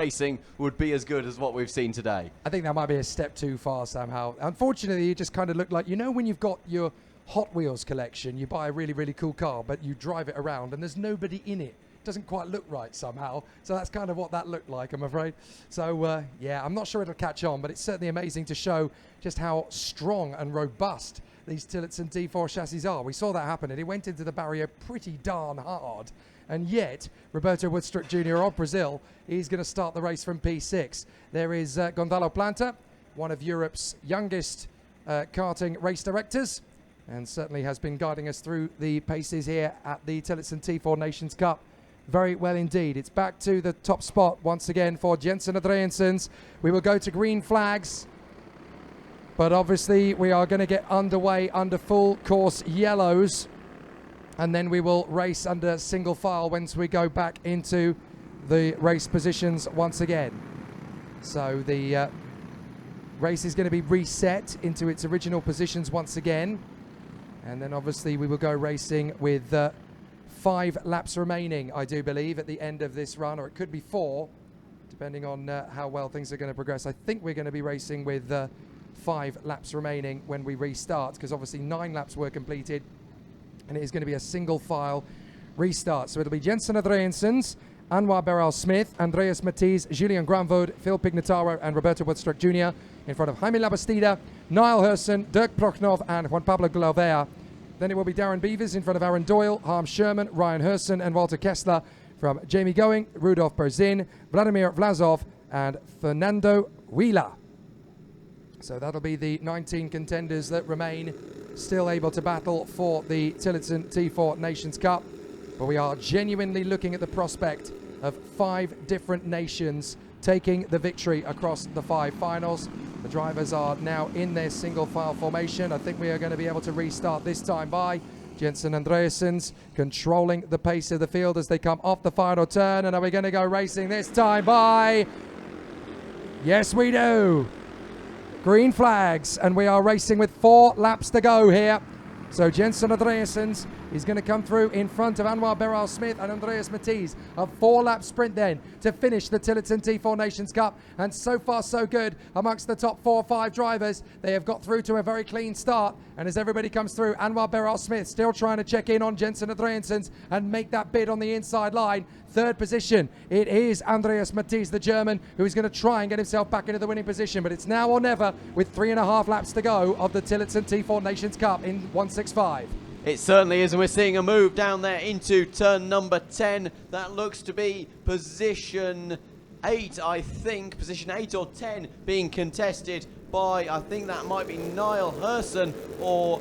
racing would be as good as what we've seen today. I think that might be a step too far somehow. Unfortunately, it just kind of looked like, you know, when you've got your Hot Wheels collection, you buy a really, really cool car, but you drive it around and there's nobody in it. Doesn't quite look right somehow. So that's kind of what that looked like, I'm afraid. So yeah, I'm not sure it'll catch on, but it's certainly amazing to show just how strong and robust these Tillotson T4 chassis are. We saw that happen, and it went into the barrier pretty darn hard. And yet, Roberto Woodstruck Jr. of Brazil is going to start the race from P6. There is Gonzalo Planta, one of Europe's youngest karting race directors, and certainly has been guiding us through the paces here at the Tillotson T4 Nations Cup very well indeed. It's back to the top spot once again for Jentsen Adriannssens. We will go to green flags, but obviously we are going to get underway under full course yellows, and then we will race under single file once we go back into the race positions once again. So the race is going to be reset into its original positions once again, and then obviously we will go racing with 5 laps remaining, I do believe, at the end of this run, or it could be 4, depending on how well things are going to progress. I think we're going to be racing with 5 laps remaining when we restart, because obviously 9 laps were completed, and it is going to be a single file restart. So it'll be Jentsen Adriannssens, Anwar Beroual Smith, Andreas Matis, Julien Granvaud, Phil Pignataro, and Roberto Woodstruck Jr. in front of Jaime Labastida, Niall Herson, Dirk Prochnov, and Juan Pablo Glovea. Then it will be Darren Beavers in front of Aaron Doyle, Harm Sherman, Ryan Herson, and Walter Kessler from Jamie Going, Rudolf Berzin, Vladimir Vlasov, and Fernando Wheeler. So that'll be the 19 contenders that remain still able to battle for the Tillotson T4 Nations Cup. But we are genuinely looking at the prospect of 5 different nations taking the victory across the 5 finals. The drivers are now in their single file formation. I think we are going to be able to restart this time by Jentsen Adriannssens controlling the pace of the field as they come off the final turn. And are we going to go racing this time by? Yes, we do. Green flags, and we are racing with 4 laps to go here. So Jentsen Adriannssens is going to come through in front of Anwar Beroual Smith and Andreas Matis. A 4-lap sprint then to finish the Tillotson T4 Nations Cup. And so far so good amongst the top 4 or 5 drivers. They have got through to a very clean start. And as everybody comes through, Anwar Beroual Smith still trying to check in on Jentsen Adriannssens and make that bid on the inside line. 3rd position, it is Andreas Matis, the German, who is going to try and get himself back into the winning position. But it's now or never with 3.5 laps to go of the Tillotson T4 Nations Cup in 165. It certainly is, and we're seeing a move down there into turn number 10. That looks to be position 8, I think. Position 8 or 10 being contested by, I think that might be Niall Herson or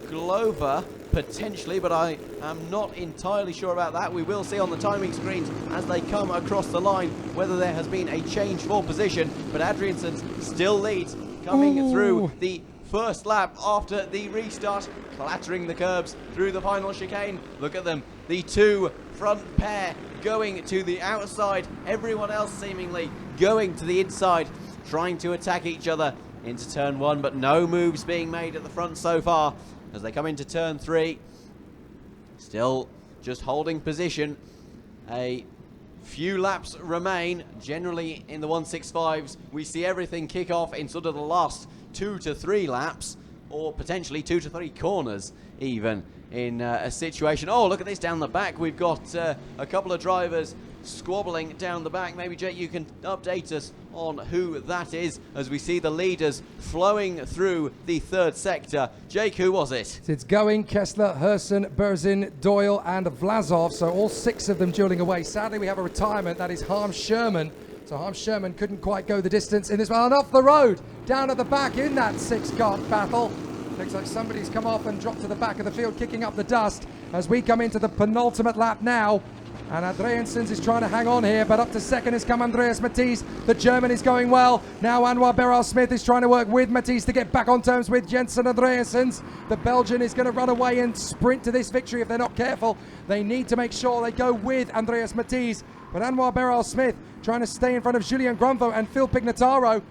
Glover, potentially, but I am not entirely sure about that. We will see on the timing screens as they come across the line whether there has been a change for position, but Adriannssens still leads coming through the first lap after the restart, clattering the curbs through the final chicane. Look at them, the 2 front pair going to the outside, everyone else seemingly going to the inside, trying to attack each other into turn 1, but no moves being made at the front so far as they come into turn 3. Still just holding position. A few laps remain. Generally in the 165s we see everything kick off in sort of the last 2 to 3 laps, or potentially 2 to 3 corners even in a situation. Oh, look at this down the back. We've got a couple of drivers squabbling down the back. Maybe Jake, you can update us on who that is as we see the leaders flowing through the 3rd sector. Jake, who was it? It's Going, Kessler, Herson, Berzin, Doyle and Vlasov, so all 6 of them dueling away. Sadly we have a retirement, that is Harm Sherman. So Harm Sherman couldn't quite go the distance in this one. And off the road, down at the back in that 6-kart battle. Looks like somebody's come off and dropped to the back of the field, kicking up the dust as we come into the penultimate lap now. And Adriannssens is trying to hang on here, but up to 2nd has come Andreas Matis. The German is going well. Now Anwar Beroual Smith is trying to work with Matis to get back on terms with Jentsen Adriannssens. The Belgian is going to run away and sprint to this victory if they're not careful. They need to make sure they go with Andreas Matis. But Anwar Beroual Smith trying to stay in front of Julien Granvaud and Phil Pignataro.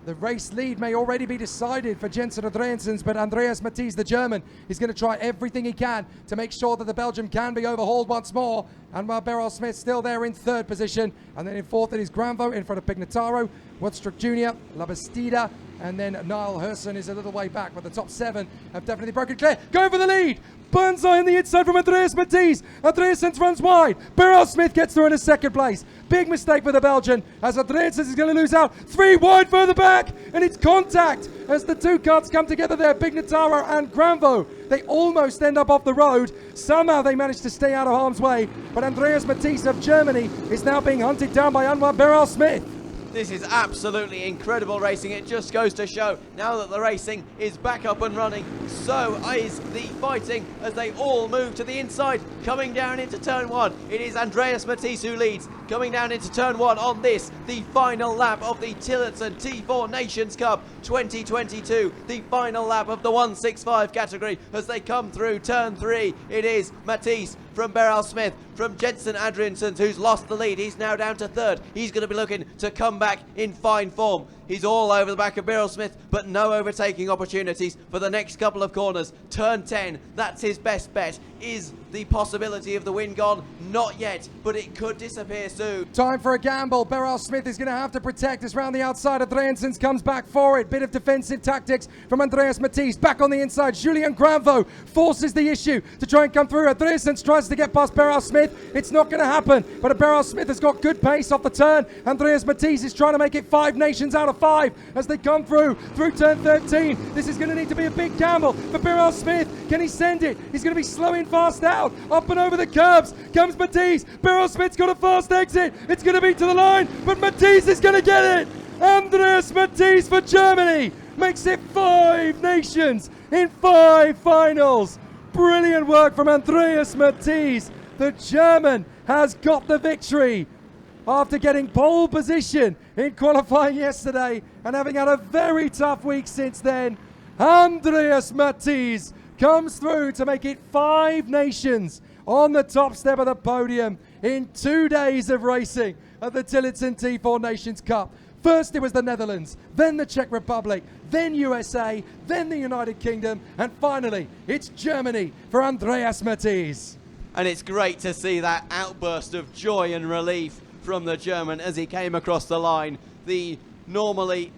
The race lead may already be decided for Jentsen Adriannssens, but Andreas Matis, the German, is going to try everything he can to make sure that the Belgian can be overhauled once more. Anwar Beroual Smith still there in third position. And then in fourth it is Granvaud in front of Pignataro, Woodstruck Jr., Labastida, and then Niall Herson is a little way back, but the top 7 have definitely broken clear. Going for the lead! Burnside on the inside from Andreas Matis. Adriannssens runs wide. Beroual Smith gets through in a second place. Big mistake for the Belgian as Adriannssens is going to lose out. 3 wide further back, and it's contact as the two karts come together there. Pignataro and Granvaud. They almost end up off the road. Somehow they managed to stay out of harm's way, but Andreas Matis of Germany is now being hunted down by Anwar Beroual Smith. This is absolutely incredible racing. It just goes to show now that the racing is back up and running, so is the fighting as they all move to the inside. Coming down into turn 1, it is Andreas Matis who leads. Coming down into turn 1 on this, the final lap of the Tillotson T4 Nations Cup 2022. The final lap of the 165 category as they come through turn 3. It is Matis from Beroual Smith, from Jentsen Adriannssens, who's lost the lead. He's now down to third. He's going to be looking to come back in fine form. He's all over the back of Beroual Smith, but no overtaking opportunities for the next couple of corners. Turn 10, that's his best bet. Is the possibility of the win gone? Not yet, but it could disappear soon. Time for a gamble. Beroual Smith is going to have to protect us round the outside. Adriannssens comes back for it. Bit of defensive tactics from Andreas Matis. Back on the inside, Julien Granvaud forces the issue to try and come through. Adriannssens tries to get past Beroual Smith. It's not going to happen, but Beroual Smith has got good pace off the turn. Andreas Matis is trying to make it 5 nations out of 5 as they come through turn 13. This is going to need to be a big gamble for Beroual Smith. Can he send it? He's going to be slowing fast out. Up and over the curbs comes Matis. Beroual Smith's got a fast exit. It's going to be to the line, but Matis is going to get it. Andreas Matis for Germany makes it 5 nations in 5 finals. Brilliant work from Andreas Matis. The German has got the victory after getting pole position in qualifying yesterday and having had a very tough week since then. Andreas Matis comes through to make it 5 nations on the top step of the podium in 2 days of racing at the Tillotson T4 Nations Cup. First it was the Netherlands, then the Czech Republic, then USA, then the United Kingdom, and finally it's Germany for Andreas Matis. And it's great to see that outburst of joy and relief from the German as he came across the line. The normally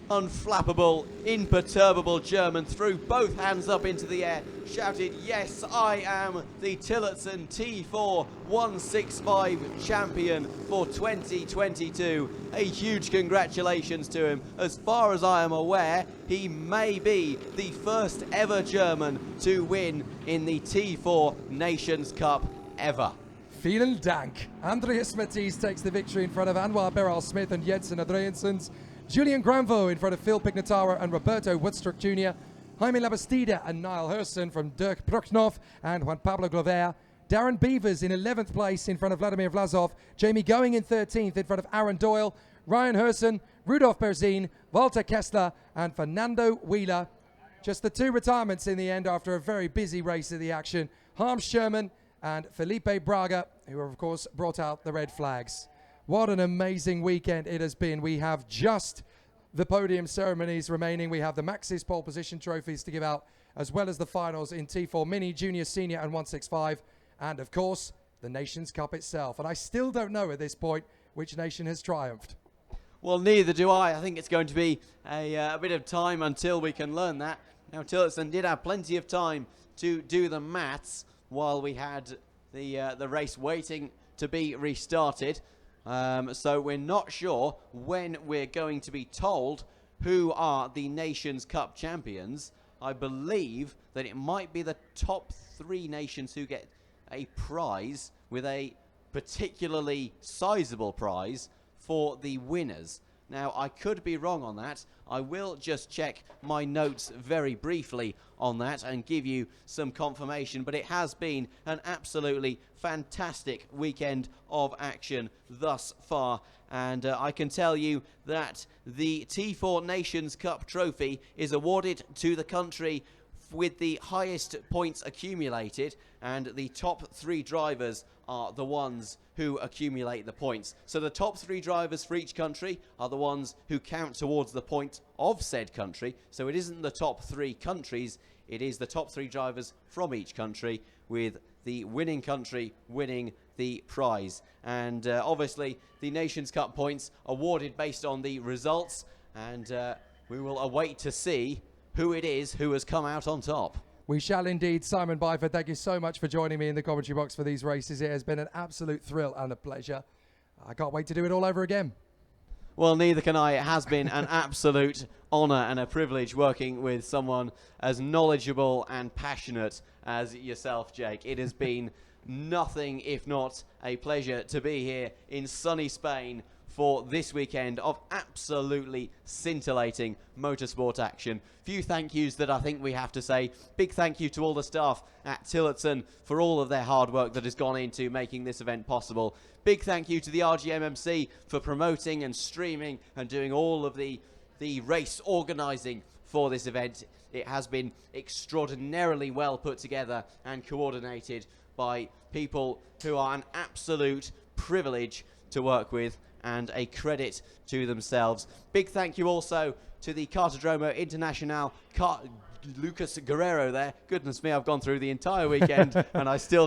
unflappable, imperturbable German threw both hands up into the air, shouted, "Yes, I am the Tillotson T4 165 champion for 2022. A huge congratulations to him. As far as I am aware, he may be the first ever German to win in the T4 Nations Cup ever. Vielen Dank. Andreas Matis takes the victory in front of Anwar Beroual Smith and Jentsen Adriannssens. Julien Granvaud in front of Phil Pignataro and Roberto Woodstruck Jr. Jaime Labastida and Niall Herson from Dirk Brucknoff and Juan Pablo Glover. Darren Beavers in 11th place in front of Vladimir Vlasov. Jamie Going in 13th in front of Aaron Doyle. Ryan Herson, Rudolf Berzin, Walter Kessler and Fernando Wheeler. Just the 2 retirements in the end after a very busy race of the action. Harm Sherman and Felipe Braga, who of course brought out the red flags. What an amazing weekend it has been. We have just the podium ceremonies remaining. We have the Maxis pole position trophies to give out, as well as the finals in T4 Mini, Junior, Senior and 165. And of course, the Nations Cup itself. And I still don't know at this point which nation has triumphed. Well, neither do I. I think it's going to be a bit of time until we can learn that. Now, Tillotson did have plenty of time to do the maths while we had the race waiting to be restarted. So we're not sure when we're going to be told who are the Nations Cup champions. I believe that it might be the top 3 nations who get a prize, with a particularly sizable prize for the winners. Now, I could be wrong on that. I will just check my notes very briefly on that and give you some confirmation, but it has been an absolutely fantastic weekend of action thus far, and I can tell you that the T4 Nations Cup trophy is awarded to the country with the highest points accumulated, and the top 3 drivers are the ones who accumulate the points. So the top 3 drivers for each country are the ones who count towards the point of said country. So it isn't the top 3 countries, it is the top 3 drivers from each country, with the winning country winning the prize. And obviously the Nations Cup points awarded based on the results, and we will await to see who it is who has come out on top. We shall indeed. Simon Byford, thank you so much for joining me in the commentary box for these races. It has been an absolute thrill and a pleasure. I can't wait to do it all over again. Well, neither can I. It has been an absolute honour and a privilege working with someone as knowledgeable and passionate as yourself, Jake. It has been nothing if not a pleasure to be here in sunny Spain for this weekend of absolutely scintillating motorsport action. Few thank yous that I think we have to say. Big thank you to all the staff at Tillotson for all of their hard work that has gone into making this event possible. Big thank you to the RGMMC for promoting and streaming and doing all of the race organising for this event. It has been extraordinarily well put together and coordinated by people who are an absolute privilege to work with and a credit to themselves. Big thank you also to the Cartodromo Internacional, Lucas Guerrero there. Goodness me, I've gone through the entire weekend and I still